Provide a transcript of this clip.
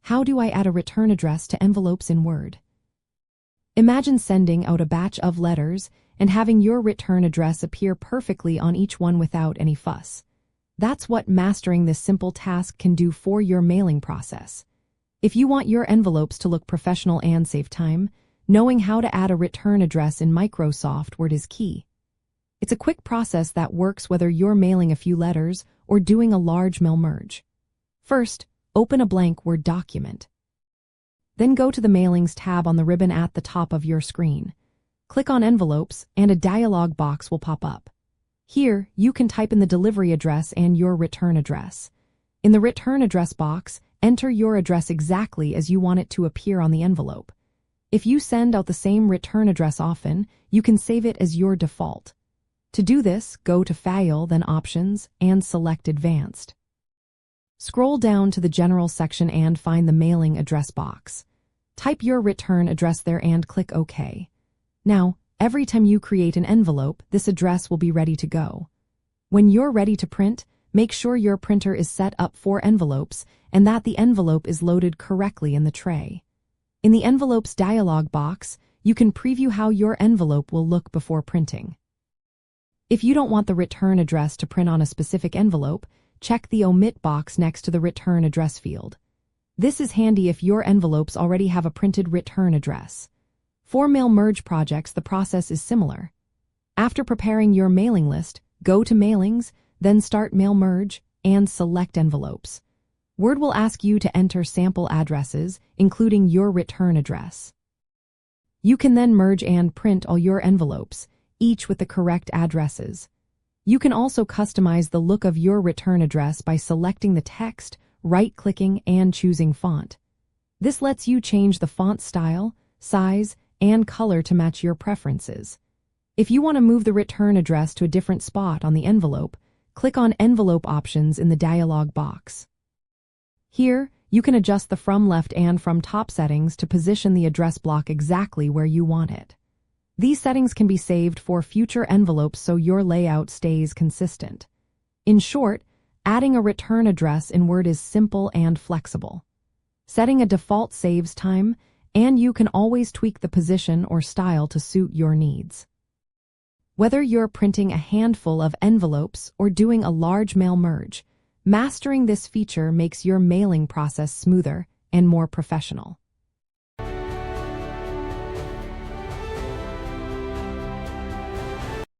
How do I add a return address to envelopes in Word? Imagine sending out a batch of letters and having your return address appear perfectly on each one without any fuss. That's what mastering this simple task can do for your mailing process. If you want your envelopes to look professional and save time, knowing how to add a return address in Microsoft Word is key. It's a quick process that works whether you're mailing a few letters or doing a large mail merge. First, open a blank Word document. Then go to the Mailings tab on the ribbon at the top of your screen. Click on Envelopes, and a dialog box will pop up. Here, you can type in the delivery address and your return address. In the return address box, enter your address exactly as you want it to appear on the envelope. If you send out the same return address often, you can save it as your default. To do this, go to File, then Options, and select Advanced. Scroll down to the General section and find the mailing address box. Type your return address there and click OK. Now, every time you create an envelope, this address will be ready to go. When you're ready to print, make sure your printer is set up for envelopes and that the envelope is loaded correctly in the tray. In the Envelopes dialog box, you can preview how your envelope will look before printing. If you don't want the return address to print on a specific envelope, check the Omit box next to the return address field. This is handy if your envelopes already have a printed return address. For mail merge projects, the process is similar. After preparing your mailing list, go to Mailings, then start Mail Merge, and select Envelopes. Word will ask you to enter sample addresses, including your return address. You can then merge and print all your envelopes, each with the correct addresses. You can also customize the look of your return address by selecting the text, right-clicking, and choosing font. This lets you change the font style, size, and color to match your preferences. If you want to move the return address to a different spot on the envelope, click on Envelope Options in the dialog box. Here, you can adjust the From Left and From Top settings to position the address block exactly where you want it. These settings can be saved for future envelopes so your layout stays consistent. In short, adding a return address in Word is simple and flexible. Setting a default saves time, and you can always tweak the position or style to suit your needs. Whether you're printing a handful of envelopes or doing a large mail merge, mastering this feature makes your mailing process smoother and more professional.